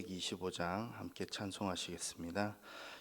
125장 함께 찬송하시겠습니다.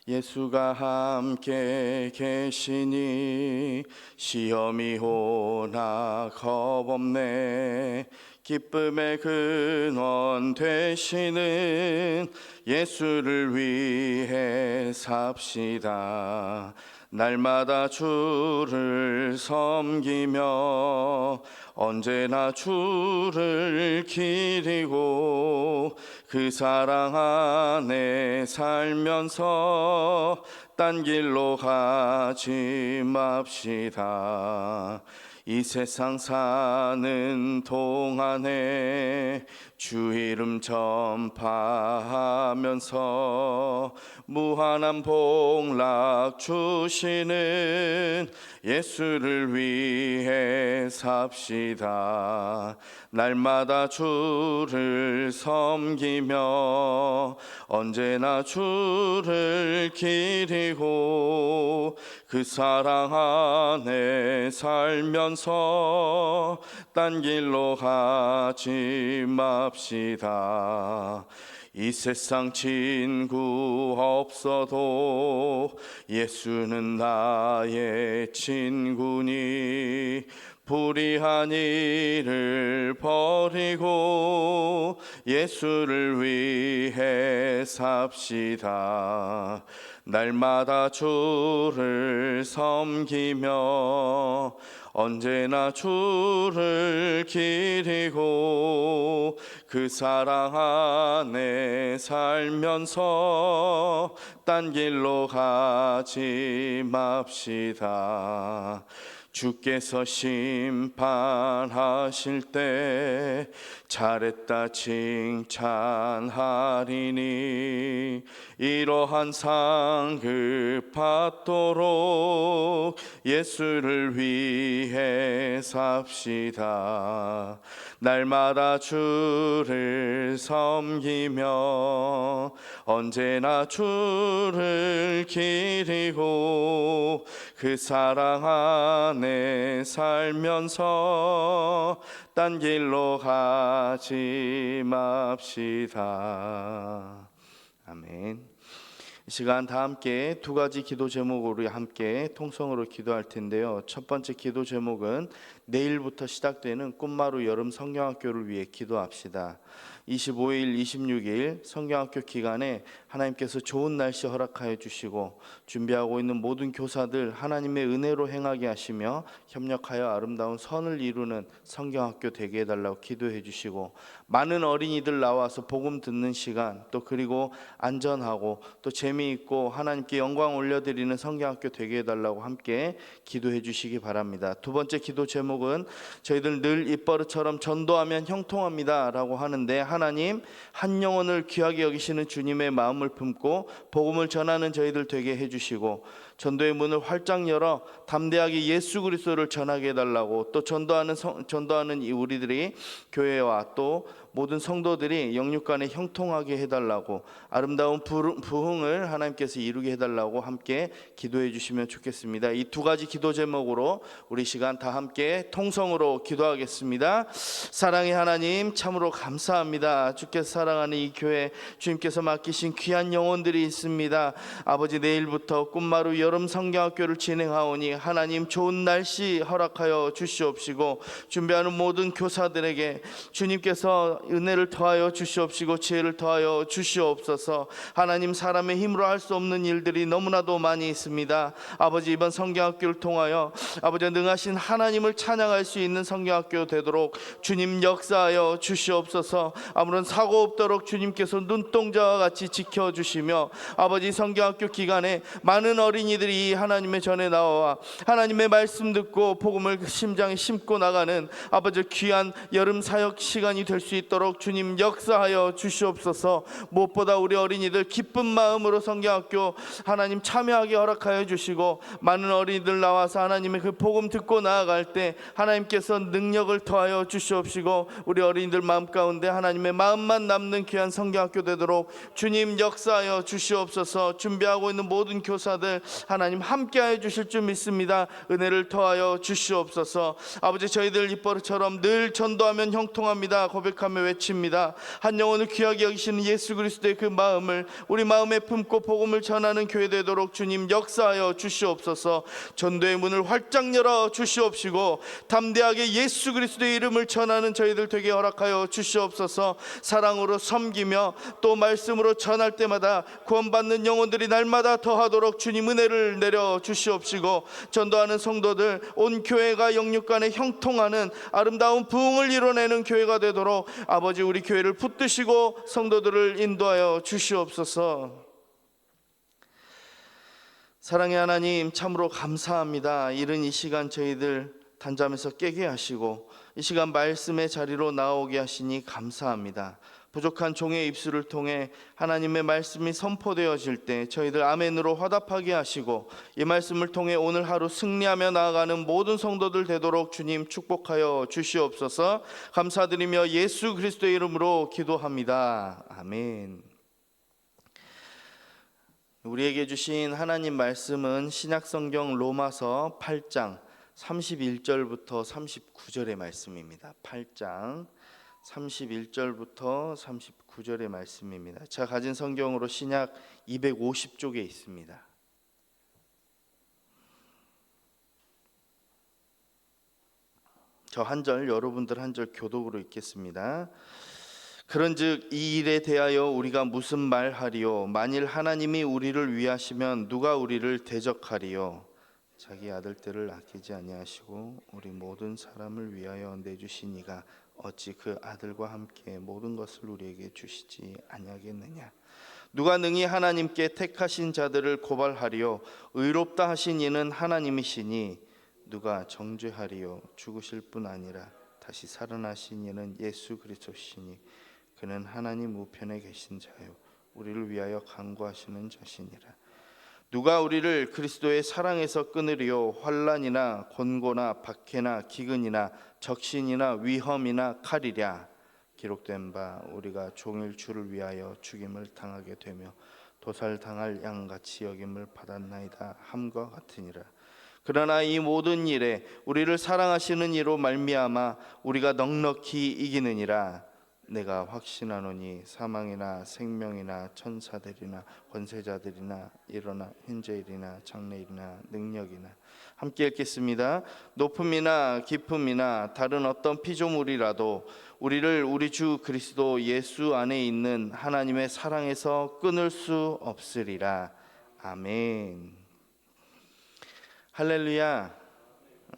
예수가 함께 계시니 시험이 오나 겁없네. 기쁨의 근원 되시는 예수를 위해 삽시다. 날마다 주를 섬기며 언제나 주를 기리고 그 사랑 안에 살면서 딴 길로 가지 맙시다. 이 세상 사는 동안에 주 이름 전파하면서 무한한 복락 주시는 예수를 위해 삽시다. 날마다 주를 섬기며 언제나 주를 기리고 그 사랑 안에 살면서 딴 길로 가지 맙시다. 이 세상 친구 없어도 예수는 나의 친구니 불의한 일을 버리고 예수를 위해 삽시다. 날마다 주를 섬기며 언제나 주를 기리고 그 사랑 안에 살면서 딴 길로 가지 맙시다. 주께서 심판하실 때 잘했다 칭찬하리니 이러한 상급 받도록 예수를 위해 삽시다. 날마다 주를 섬기며 언제나 주를 기리고 그 사랑 안에 살면서 딴 길로 가지 맙시다. 아멘. 이 시간 다 함께 두 가지 기도 제목으로 함께 통성으로 기도할 텐데요. 첫 번째 기도 제목은 내일부터 시작되는 꽃마루 여름 성경학교를 위해 기도합시다. 25일, 26일 성경학교 기간에 하나님께서 좋은 날씨 허락하여 주시고 준비하고 있는 모든 교사들 하나님의 은혜로 행하게 하시며 협력하여 아름다운 선을 이루는 성경학교 되게 해달라고 기도해 주시고 많은 어린이들 나와서 복음 듣는 시간 또 그리고 안전하고 또 재미있고 하나님께 영광 올려드리는 성경학교 되게 해달라고 함께 기도해 주시기 바랍니다. 두 번째 기도 제목은 저희들 늘 입버릇처럼 전도하면 형통합니다 라고 하는데 하나님 한 영혼을 귀하게 여기시는 주님의 마음을 품고 복음을 전하는 저희들 되게 해주시고 전도의 문을 활짝 열어 담대하게 예수 그리스도를 전하게 해달라고 또 전도하는 이 우리들이 교회와 또 모든 성도들이 영육간에 형통하게 해달라고 아름다운 부흥을 하나님께서 이루게 해달라고 함께 기도해 주시면 좋겠습니다. 이 두 가지 기도 제목으로 우리 시간 다 함께 통성으로 기도하겠습니다. 사랑의 하나님 참으로 감사합니다. 주께서 사랑하는 이 교회 주님께서 맡기신 귀한 영혼들이 있습니다. 아버지 내일부터 꽃마루 여름 성경학교를 진행하오니 하나님 좋은 날씨 허락하여 주시옵시고 준비하는 모든 교사들에게 주님께서 은혜를 더하여 주시옵시고 지혜를 더하여 주시옵소서. 하나님 사람의 힘으로 할 수 없는 일들이 너무나도 많이 있습니다. 아버지 이번 성경학교를 통하여 아버지 능하신 하나님을 찬양할 수 있는 성경학교 되도록 주님 역사하여 주시옵소서. 아무런 사고 없도록 주님께서 눈동자와 같이 지켜주시며 아버지 성경학교 기간에 많은 어린이들이 하나님의 전에 나와 하나님의 말씀 듣고 복음을 심장에 심고 나가는 아버지 귀한 여름 사역 시간이 될 수 있도록 주님 역사하여 주시옵소서. 무엇보다 우리 어린이들 기쁜 마음으로 성경학교 하나님 참여하게 허락하여 주시고 많은 어린이들 나와서 하나님의 그 복음 듣고 나아갈 때 하나님께서 능력을 더하여 주시옵시고 우리 어린이들 마음 가운데 하나님의 마음만 남는 귀한 성경학교 되도록 주님 역사하여 주시옵소서. 준비하고 있는 모든 교사들 하나님 함께하여 주실 줄 믿습니다. 은혜를 더하여 주시옵소서. 아버지 저희들 입버릇처럼 늘 전도하면 형통합니다 고백하며 감사하며 외칩니다. 한 영혼을 귀하게 여기시는 예수 그리스도의 그 마음을 우리 마음에 품고 복음을 전하는 교회 되도록 주님 역사하여 주시옵소서. 전도의 문을 활짝 열어 주시옵시고 담대하게 예수 그리스도의 이름을 전하는 저희들 되게 허락하여 주시옵소서. 사랑으로 섬기며 또 말씀으로 전할 때마다 구원받는 영혼들이 날마다 더하도록 주님 은혜를 내려 주시옵시고, 전도하는 성도들 온 교회가 영육간에 형통하는 아름다운 부흥을 이뤄내는 교회가 되도록 아버지 우리 교회를 붙드시고 성도들을 인도하여 주시옵소서. 사랑의 하나님, 참으로 감사합니다. 이른 이 시간 저희들 단잠에서 깨게 하시고 이 시간 말씀의 자리로 나오게 하시니 감사합니다. 부족한 종의 입술을 통해 하나님의 말씀이 선포되어질 때 저희들 아멘으로 화답하게 하시고 이 말씀을 통해 오늘 하루 승리하며 나아가는 모든 성도들 되도록 주님 축복하여 주시옵소서. 감사드리며 예수 그리스도의 이름으로 기도합니다. 아멘. 우리에게 주신 하나님 말씀은 신약성경 로마서 8장 31절부터 39절의 말씀입니다. 8장 31절부터 39절의 말씀입니다. 제가 가진 성경으로 신약 250쪽에 있습니다. 저 한 절, 여러분들 한 절 교독으로 읽겠습니다. 그런즉 이 일에 대하여 우리가 무슨 말하리요? 만일 하나님이 우리를 위하시면 누가 우리를 대적하리요? 자기 아들들을 아끼지 아니하시고 우리 모든 사람을 위하여 내주신 이가 어찌 그 아들과 함께 모든 것을 우리에게 주시지 아니하겠느냐? 누가 능히 하나님께 택하신 자들을 고발하리요? 의롭다 하신 이는 하나님이시니 누가 정죄하리요? 죽으실 뿐 아니라 다시 살아나신 이는 예수 그리스도시니 그는 하나님 우편에 계신 자요 우리를 위하여 간구하시는 자시니라. 누가 우리를 그리스도의 사랑에서 끊으리요? 환난이나 곤고나 박해나 기근이나 적신이나 위험이나 칼이랴. 기록된 바 우리가 종일 주를 위하여 죽임을 당하게 되며 도살당할 양같이 여김을 받았나이다 함과 같으니라. 그러나 이 모든 일에 우리를 사랑하시는 이로 말미암아 우리가 넉넉히 이기느니라. 내가 확신하노니 사망이나 생명이나 천사들이나 권세자들이나 일어나 현재일이나 장래일이나 능력이나 함께 읽겠습니다. 높음이나 깊음이나 다른 어떤 피조물이라도 우리를 우리 주 그리스도 예수 안에 있는 하나님의 사랑에서 끊을 수 없으리라. 아멘. 할렐루야.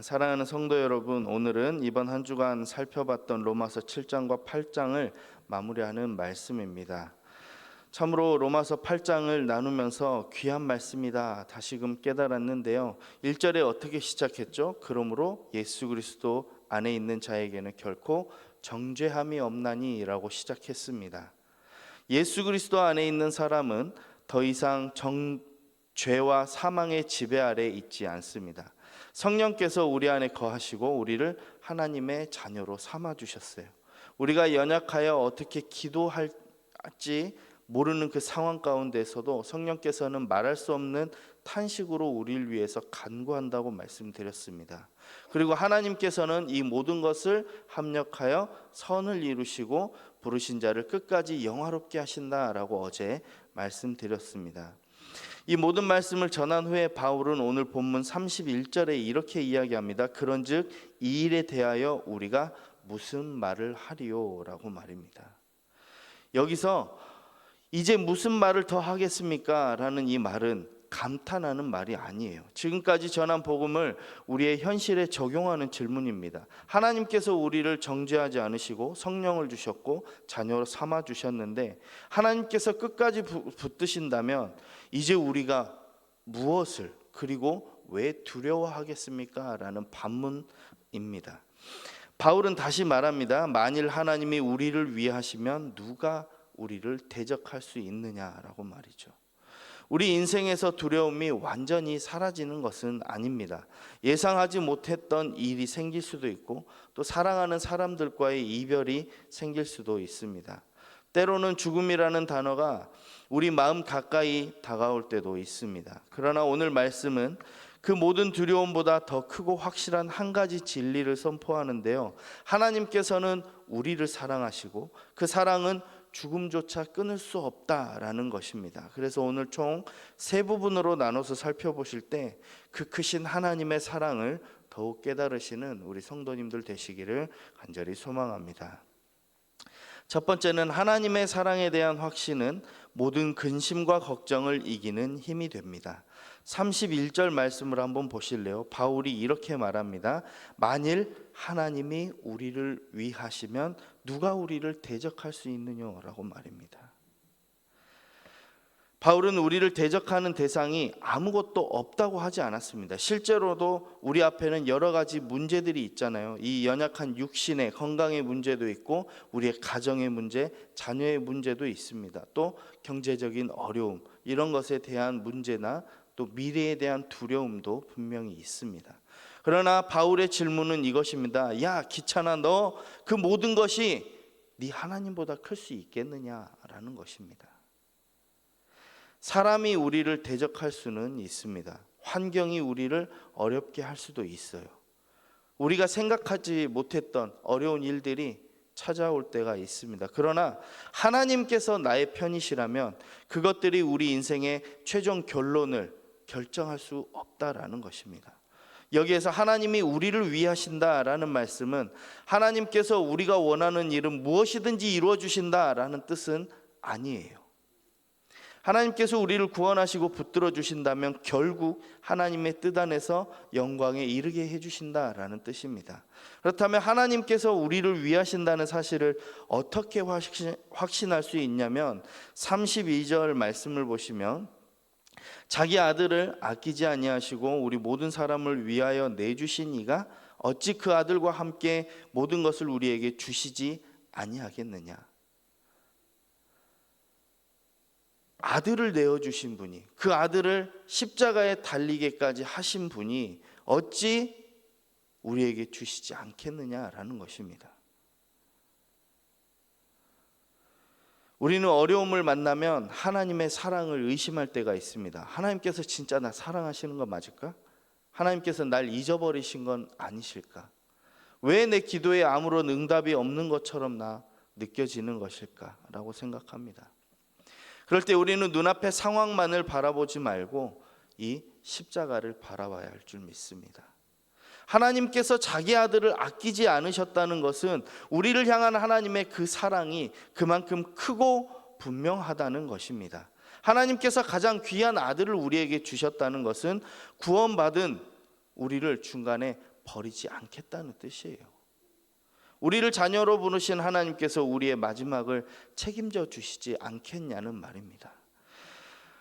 사랑하는 성도 여러분, 오늘은 이번 한 주간 살펴봤던 로마서 7장과 8장을 마무리하는 말씀입니다. 참으로 로마서 8장을 나누면서 귀한 말씀이다 다시금 깨달았는데요. 1절에 어떻게 시작했죠? 그러므로 예수 그리스도 안에 있는 자에게는 결코 정죄함이 없나니 라고 시작했습니다. 예수 그리스도 안에 있는 사람은 더 이상 죄와 사망의 지배 아래 있지 않습니다. 성령께서 우리 안에 거하시고 우리를 하나님의 자녀로 삼아 주셨어요. 우리가 연약하여 어떻게 기도할지 모르는 그 상황 가운데서도 성령께서는 말할 수 없는 탄식으로 우리를 위해서 간구한다고 말씀드렸습니다. 그리고 하나님께서는 이 모든 것을 합력하여 선을 이루시고 부르신 자를 끝까지 영화롭게 하신다라고 어제 말씀드렸습니다. 이 모든 말씀을 전한 후에 바울은 오늘 본문 31절에 이렇게 이야기합니다. 그런즉 이 일에 대하여 우리가 무슨 말을 하리요? 라고 말입니다. 여기서 이제 무슨 말을 더 하겠습니까? 라는 이 말은 감탄하는 말이 아니에요. 지금까지 전한 복음을 우리의 현실에 적용하는 질문입니다. 하나님께서 우리를 정죄하지 않으시고 성령을 주셨고 자녀로 삼아 주셨는데 하나님께서 끝까지 붙드신다면 이제 우리가 무엇을 그리고 왜 두려워하겠습니까? 라는 반문입니다. 바울은 다시 말합니다. 만일 하나님이 우리를 위하시면 누가 우리를 대적할 수 있느냐라고 말이죠. 우리 인생에서 두려움이 완전히 사라지는 것은 아닙니다. 예상하지 못했던 일이 생길 수도 있고 또 사랑하는 사람들과의 이별이 생길 수도 있습니다. 때로는 죽음이라는 단어가 우리 마음 가까이 다가올 때도 있습니다. 그러나 오늘 말씀은 그 모든 두려움보다 더 크고 확실한 한 가지 진리를 선포하는데요. 하나님께서는 우리를 사랑하시고 그 사랑은 죽음조차 끊을 수 없다라는 것입니다. 그래서 오늘 총 세 부분으로 나눠서 살펴보실 때 그 크신 하나님의 사랑을 더욱 깨달으시는 우리 성도님들 되시기를 간절히 소망합니다. 첫 번째는 하나님의 사랑에 대한 확신은 모든 근심과 걱정을 이기는 힘이 됩니다. 31절 말씀을 한번 보실래요? 바울이 이렇게 말합니다. 만일 하나님이 우리를 위하시면 누가 우리를 대적할 수 있느냐라고 말입니다. 바울은 우리를 대적하는 대상이 아무것도 없다고 하지 않았습니다. 실제로도 우리 앞에는 여러 가지 문제들이 있잖아요. 이 연약한 육신의 건강의 문제도 있고 우리의 가정의 문제, 자녀의 문제도 있습니다. 또 경제적인 어려움, 이런 것에 대한 문제나 또 미래에 대한 두려움도 분명히 있습니다. 그러나 바울의 질문은 이것입니다. 야, 기찬아, 너 그 모든 것이 네 하나님보다 클 수 있겠느냐라는 것입니다. 사람이 우리를 대적할 수는 있습니다. 환경이 우리를 어렵게 할 수도 있어요. 우리가 생각하지 못했던 어려운 일들이 찾아올 때가 있습니다. 그러나 하나님께서 나의 편이시라면 그것들이 우리 인생의 최종 결론을 결정할 수 없다라는 것입니다. 여기에서 하나님이 우리를 위하신다라는 말씀은 하나님께서 우리가 원하는 일은 무엇이든지 이루어 주신다라는 뜻은 아니에요. 하나님께서 우리를 구원하시고 붙들어 주신다면 결국 하나님의 뜻 안에서 영광에 이르게 해주신다라는 뜻입니다. 그렇다면 하나님께서 우리를 위하신다는 사실을 어떻게 확신할 수 있냐면 32절 말씀을 보시면 자기 아들을 아끼지 아니하시고 우리 모든 사람을 위하여 내주신 이가 어찌 그 아들과 함께 모든 것을 우리에게 주시지 아니하겠느냐. 아들을 내어주신 분이, 그 아들을 십자가에 달리게까지 하신 분이 어찌 우리에게 주시지 않겠느냐라는 것입니다. 우리는 어려움을 만나면 하나님의 사랑을 의심할 때가 있습니다. 하나님께서 진짜 나 사랑하시는 거 맞을까? 하나님께서 날 잊어버리신 건 아니실까? 왜 내 기도에 아무런 응답이 없는 것처럼 나 느껴지는 것일까? 라고 생각합니다. 그럴 때 우리는 눈앞의 상황만을 바라보지 말고 이 십자가를 바라봐야 할 줄 믿습니다. 하나님께서 자기 아들을 아끼지 않으셨다는 것은 우리를 향한 하나님의 그 사랑이 그만큼 크고 분명하다는 것입니다. 하나님께서 가장 귀한 아들을 우리에게 주셨다는 것은 구원받은 우리를 중간에 버리지 않겠다는 뜻이에요. 우리를 자녀로 부르신 하나님께서 우리의 마지막을 책임져 주시지 않겠냐는 말입니다.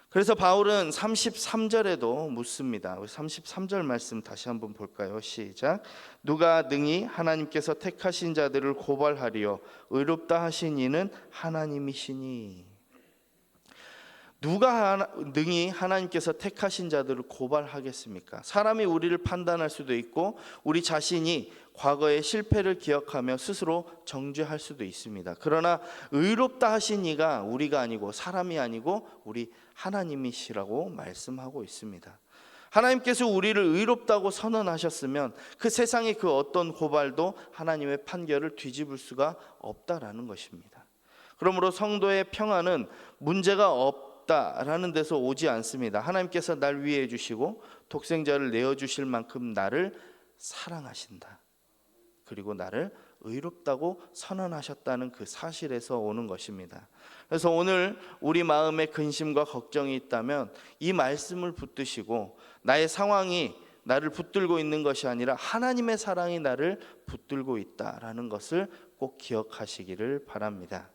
그래서 바울은 33절에도 묻습니다. 33절 말씀 다시 한번 볼까요? 시작. 누가 능히 하나님께서 택하신 자들을 고발하리요 의롭다 하신 이는 하나님이시니. 누가 능히 하나님께서 택하신 자들을 고발하겠습니까? 사람이 우리를 판단할 수도 있고 우리 자신이 과거의 실패를 기억하며 스스로 정죄할 수도 있습니다. 그러나 의롭다 하신 이가 우리가 아니고 사람이 아니고 우리 하나님이시라고 말씀하고 있습니다. 하나님께서 우리를 의롭다고 선언하셨으면 그 세상의 그 어떤 고발도 하나님의 판결을 뒤집을 수가 없다라는 것입니다. 그러므로 성도의 평안은 문제가 없다라는 데서 오지 않습니다. 하나님께서 날 위해 주시고 독생자를 내어주실 만큼 나를 사랑하신다. 그리고 나를 의롭다고 선언하셨다는 그 사실에서 오는 것입니다. 그래서 오늘 우리 마음에 근심과 걱정이 있다면 이 말씀을 붙드시고 나의 상황이 나를 붙들고 있는 것이 아니라 하나님의 사랑이 나를 붙들고 있다라는 것을 꼭 기억하시기를 바랍니다.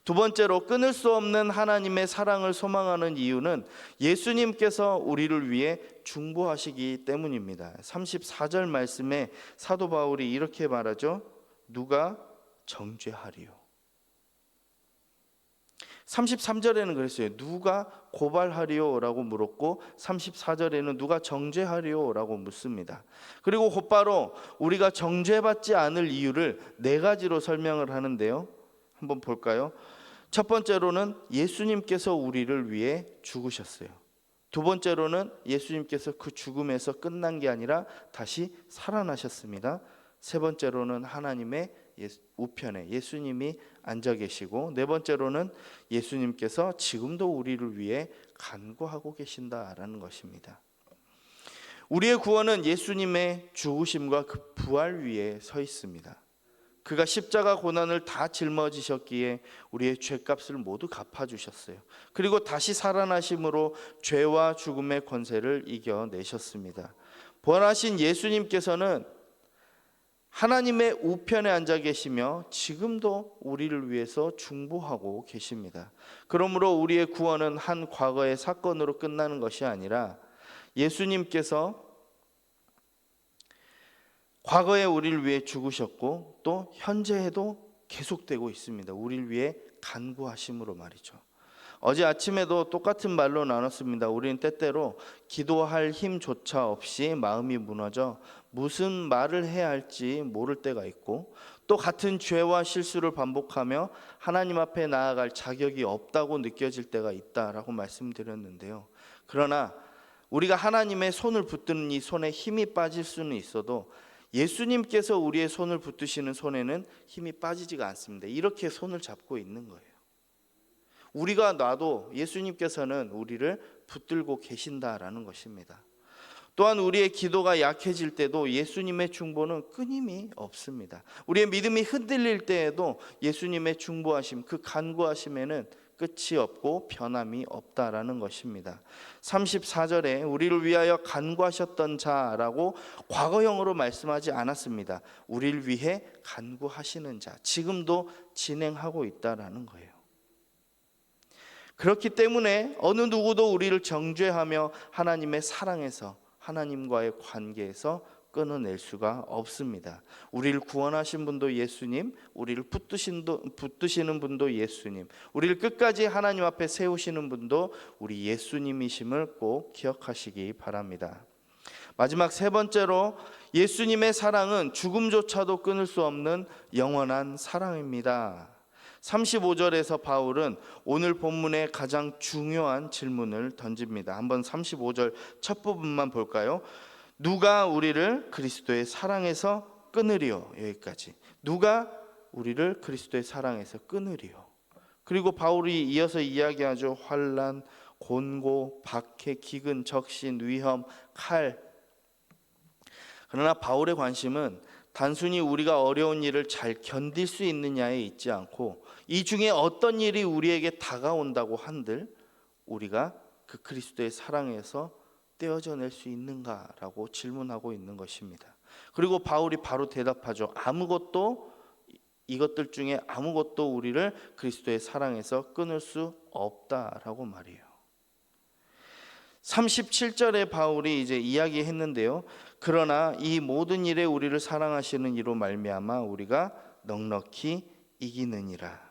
두 번째로 끊을 수 없는 하나님의 사랑을 소망하는 이유는 예수님께서 우리를 위해 중보하시기 때문입니다. 34절 말씀에 사도 바울이 이렇게 말하죠. 누가 정죄하리요. 33절에는 그랬어요. 누가 고발하리요? 라고 물었고 34절에는 누가 정죄하리요? 라고 묻습니다. 그리고 곧바로 우리가 정죄받지 않을 이유를 네 가지로 설명을 하는데요. 한번 볼까요? 첫 번째로는 예수님께서 우리를 위해 죽으셨어요. 두 번째로는 예수님께서 그 죽음에서 끝난 게 아니라 다시 살아나셨습니다. 세 번째로는 하나님의 우편에 예수님이 앉아 계시고, 네 번째로는 예수님께서 지금도 우리를 위해 간구하고 계신다라는 것입니다. 우리의 구원은 예수님의 죽으심과 그 부활 위에 서 있습니다. 그가 십자가 고난을 다 짊어지셨기에 우리의 죄값을 모두 갚아주셨어요. 그리고 다시 살아나심으로 죄와 죽음의 권세를 이겨내셨습니다. 부활하신 예수님께서는 하나님의 우편에 앉아 계시며 지금도 우리를 위해서 중보하고 계십니다. 그러므로 우리의 구원은 한 과거의 사건으로 끝나는 것이 아니라 예수님께서 과거에 우리를 위해 죽으셨고 또 현재에도 계속되고 있습니다. 우리를 위해 간구하심으로 말이죠. 어제 아침에도 똑같은 말로 나눴습니다. 우리는 때때로 기도할 힘조차 없이 마음이 무너져 무슨 말을 해야 할지 모를 때가 있고, 또 같은 죄와 실수를 반복하며 하나님 앞에 나아갈 자격이 없다고 느껴질 때가 있다라고 말씀드렸는데요. 그러나 우리가 하나님의 손을 붙드는 이 손에 힘이 빠질 수는 있어도 예수님께서 우리의 손을 붙드시는 손에는 힘이 빠지지가 않습니다. 이렇게 손을 잡고 있는 거예요. 우리가 놔도 예수님께서는 우리를 붙들고 계신다라는 것입니다. 또한 우리의 기도가 약해질 때도 예수님의 중보는 끊임이 없습니다. 우리의 믿음이 흔들릴 때에도 예수님의 중보하심, 그 간구하심에는 끝이 없고 변함이 없다라는 것입니다. 34절에 우리를 위하여 간구하셨던 자라고 과거형으로 말씀하지 않았습니다. 우리를 위해 간구하시는 자, 지금도 진행하고 있다라는 거예요. 그렇기 때문에 어느 누구도 우리를 정죄하며 하나님의 사랑에서, 하나님과의 관계에서 끊어낼 수가 없습니다. 우리를 구원하신 분도 예수님, 우리를 붙드시는 분도 예수님, 우리를 끝까지 하나님 앞에 세우시는 분도 우리 예수님이심을 꼭 기억하시기 바랍니다. 마지막 세 번째로, 예수님의 사랑은 죽음조차도 끊을 수 없는 영원한 사랑입니다. 35절에서 바울은 오늘 본문의 가장 중요한 질문을 던집니다. 한번 35절 첫 부분만 볼까요? 누가 우리를 그리스도의 사랑에서 끊으리요? 여기까지. 누가 우리를 그리스도의 사랑에서 끊으리요? 그리고 바울이 이어서 이야기하죠. 환난, 곤고, 박해, 기근, 적신, 위험, 칼. 그러나 바울의 관심은 단순히 우리가 어려운 일을 잘 견딜 수 있느냐에 있지 않고, 이 중에 어떤 일이 우리에게 다가온다고 한들 우리가 그 그리스도의 사랑에서 떼어져낼 수 있는가라고 질문하고 있는 것입니다. 그리고 바울이 바로 대답하죠. 이것들 중에 아무것도 우리를 그리스도의 사랑에서 끊을 수 없다라고 말해요. 37절에 바울이 이제 이야기했는데요. 그러나 이 모든 일에 우리를 사랑하시는 이로 말미암아 우리가 넉넉히 이기느니라.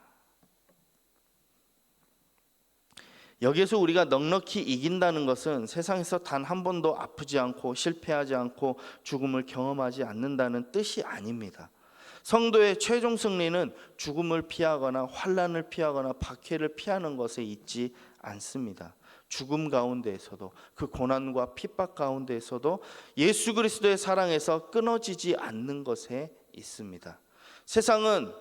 여기에서 우리가 넉넉히 이긴다는 것은 세상에서 단 한 번도 아프지 않고 실패하지 않고 죽음을 경험하지 않는다는 뜻이 아닙니다. 성도의 최종 승리는 죽음을 피하거나 환난을 피하거나 박해를 피하는 것에 있지 않습니다. 죽음 가운데에서도, 그 고난과 핍박 가운데에서도 예수 그리스도의 사랑에서 끊어지지 않는 것에 있습니다. 세상은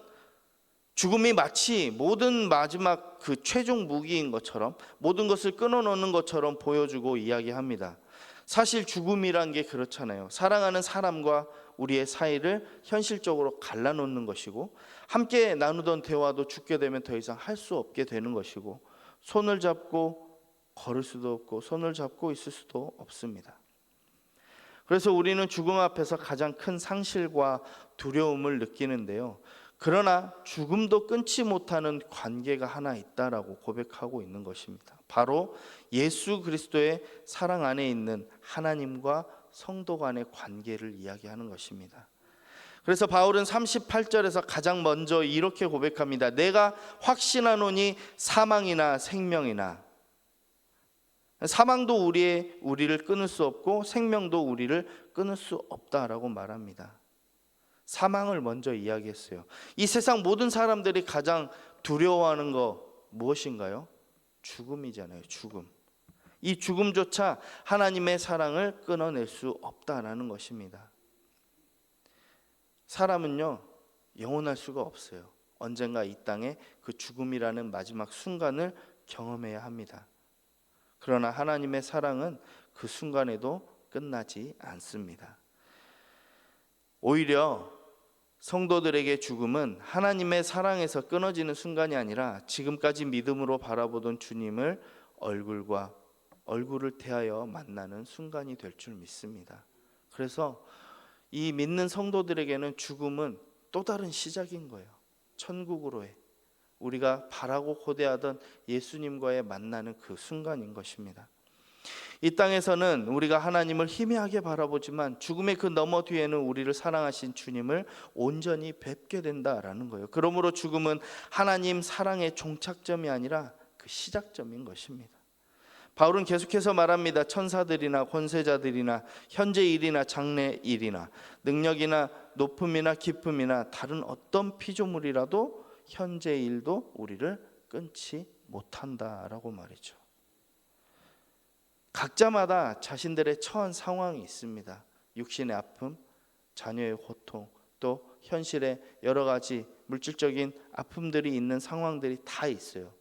죽음이 마치 모든 마지막 그 최종 무기인 것처럼, 모든 것을 끊어놓는 것처럼 보여주고 이야기합니다. 사실 죽음이란 게 그렇잖아요. 사랑하는 사람과 우리의 사이를 현실적으로 갈라놓는 것이고, 함께 나누던 대화도 죽게 되면 더 이상 할 수 없게 되는 것이고, 손을 잡고 걸을 수도 없고 손을 잡고 있을 수도 없습니다. 그래서 우리는 죽음 앞에서 가장 큰 상실과 두려움을 느끼는데요. 그러나 죽음도 끊지 못하는 관계가 하나 있다라고 고백하고 있는 것입니다. 바로 예수 그리스도의 사랑 안에 있는 하나님과 성도 간의 관계를 이야기하는 것입니다. 그래서 바울은 38절에서 가장 먼저 이렇게 고백합니다. 내가 확신하노니 사망이나 생명이나, 사망도 우리를 끊을 수 없고 생명도 우리를 끊을 수 없다라고 말합니다. 사망을 먼저 이야기했어요. 이 세상 모든 사람들이 가장 두려워하는 거 무엇인가요? 죽음이잖아요. 죽음. 이 죽음조차 하나님의 사랑을 끊어낼 수 없다라는 것입니다. 사람은요, 영원할 수가 없어요. 언젠가 이 땅에 그 죽음이라는 마지막 순간을 경험해야 합니다. 그러나 하나님의 사랑은 그 순간에도 끝나지 않습니다. 오히려 성도들에게 죽음은 하나님의 사랑에서 끊어지는 순간이 아니라 지금까지 믿음으로 바라보던 주님을 얼굴을 대하여 만나는 순간이 될 줄 믿습니다. 그래서 이 믿는 성도들에게는 죽음은 또 다른 시작인 거예요. 천국으로의 우리가 바라고 고대하던 예수님과의 만나는 그 순간인 것입니다. 이 땅에서는 우리가 하나님을 희미하게 바라보지만 죽음의 그 너머 뒤에는 우리를 사랑하신 주님을 온전히 뵙게 된다라는 거예요. 그러므로 죽음은 하나님 사랑의 종착점이 아니라 그 시작점인 것입니다. 바울은 계속해서 말합니다. 천사들이나 권세자들이나 현재 일이나 장래 일이나 능력이나 높음이나 기쁨이나 다른 어떤 피조물이라도 현재 일도 우리를 끊지 못한다라고 말이죠. 각자마다 자신들의 처한 상황이 있습니다. 육신의 아픔, 자녀의 고통, 또 현실의 여러 가지 물질적인 아픔들이 있는 상황들이 다 있어요.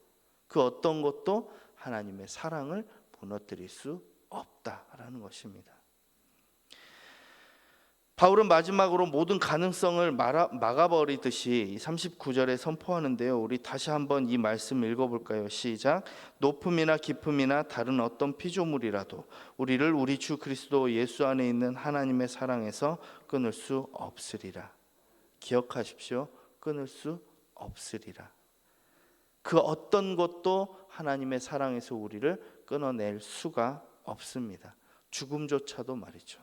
그 어떤 것도 하나님의 사랑을 무너뜨릴 수 없다라는 것입니다. 바울은 마지막으로 모든 가능성을 막아버리듯이 39절에 선포하는데요. 우리 다시 한번 이 말씀 읽어볼까요? 시작. 높음이나 기쁨이나 다른 어떤 피조물이라도 우리를 우리 주 그리스도 예수 안에 있는 하나님의 사랑에서 끊을 수 없으리라. 기억하십시오. 끊을 수 없으리라. 그 어떤 것도 하나님의 사랑에서 우리를 끊어낼 수가 없습니다. 죽음조차도 말이죠.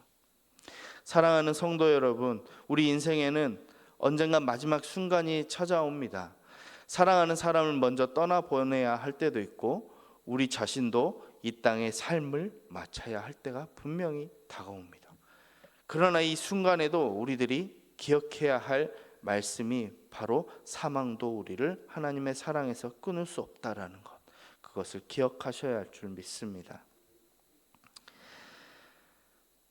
사랑하는 성도 여러분, 우리 인생에는 언젠가 마지막 순간이 찾아옵니다. 사랑하는 사람을 먼저 떠나보내야 할 때도 있고 우리 자신도 이 땅의 삶을 마쳐야 할 때가 분명히 다가옵니다. 그러나 이 순간에도 우리들이 기억해야 할 말씀이 바로 사망도 우리를 하나님의 사랑에서 끊을 수 없다라는 것, 그것을 기억하셔야 할 줄 믿습니다.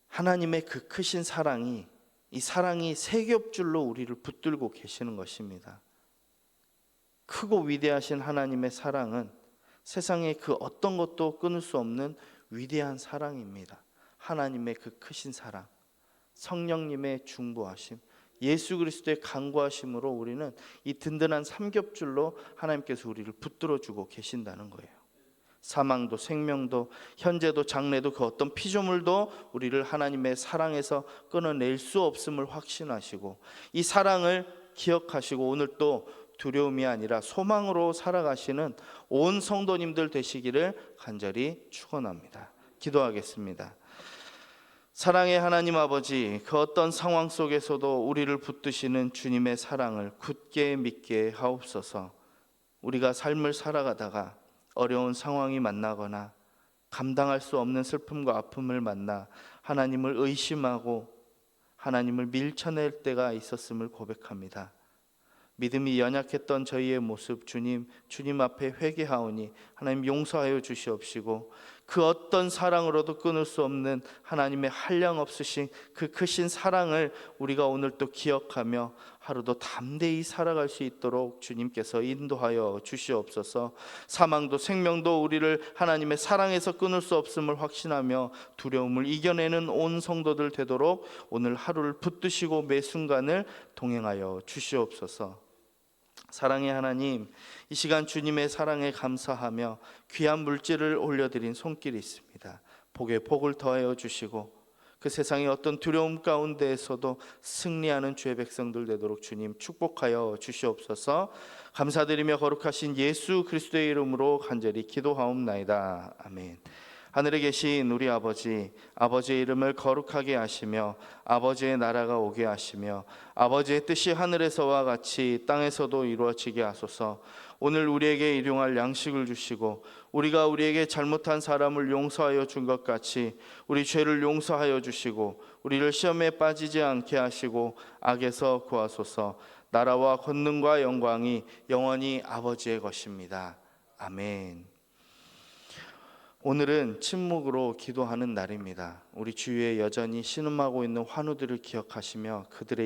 하나님의 그 크신 사랑이, 이 사랑이 세 겹줄로 우리를 붙들고 계시는 것입니다. 크고 위대하신 하나님의 사랑은 세상의 그 어떤 것도 끊을 수 없는 위대한 사랑입니다. 하나님의 그 크신 사랑, 성령님의 중보하심, 예수 그리스도의 간구하심으로 우리는 이 든든한 삼겹줄로 하나님께서 우리를 붙들어주고 계신다는 거예요. 사망도 생명도 현재도 장래도 그 어떤 피조물도 우리를 하나님의 사랑에서 끊어낼 수 없음을 확신하시고 이 사랑을 기억하시고 오늘 또 두려움이 아니라 소망으로 살아가시는 온 성도님들 되시기를 간절히 축원합니다. 기도하겠습니다. 사랑의 하나님 아버지, 그 어떤 상황 속에서도 우리를 붙드시는 주님의 사랑을 굳게 믿게 하옵소서. 우리가 삶을 살아가다가 어려운 상황이 만나거나 감당할 수 없는 슬픔과 아픔을 만나 하나님을 의심하고 하나님을 밀쳐낼 때가 있었음을 고백합니다. 믿음이 연약했던 저희의 모습 주님 앞에 회개하오니 하나님 용서하여 주시옵시고 그 어떤 사랑으로도 끊을 수 없는 하나님의 한량없으신 그 크신 사랑을 우리가 오늘 또 기억하며 하루도 담대히 살아갈 수 있도록 주님께서 인도하여 주시옵소서. 사망도 생명도 우리를 하나님의 사랑에서 끊을 수 없음을 확신하며 두려움을 이겨내는 온 성도들 되도록 오늘 하루를 붙드시고 매 순간을 동행하여 주시옵소서. 사랑의 하나님, 이 시간 주님의 사랑에 감사하며 귀한 물질을 올려드린 손길이 있습니다. 복에 복을 더하여 주시고 그 세상의 어떤 두려움 가운데에서도 승리하는 주의 백성들 되도록 주님 축복하여 주시옵소서. 감사드리며 거룩하신 예수 그리스도의 이름으로 간절히 기도하옵나이다. 아멘. 하늘에 계신 우리 아버지, 아버지의 이름을 거룩하게 하시며 아버지의 나라가 오게 하시며 아버지의 뜻이 하늘에서와 같이 땅에서도 이루어지게 하소서. 오늘 우리에게 일용할 양식을 주시고 우리가 우리에게 잘못한 사람을 용서하여 준 것 같이 우리 죄를 용서하여 주시고 우리를 시험에 빠지지 않게 하시고 악에서 구하소서. 나라와 권능과 영광이 영원히 아버지의 것입니다. 아멘. 오늘은 침묵으로 기도하는 날입니다. 우리 주위에 여전히 신음하고 있는 환우들을 기억하시며 그들의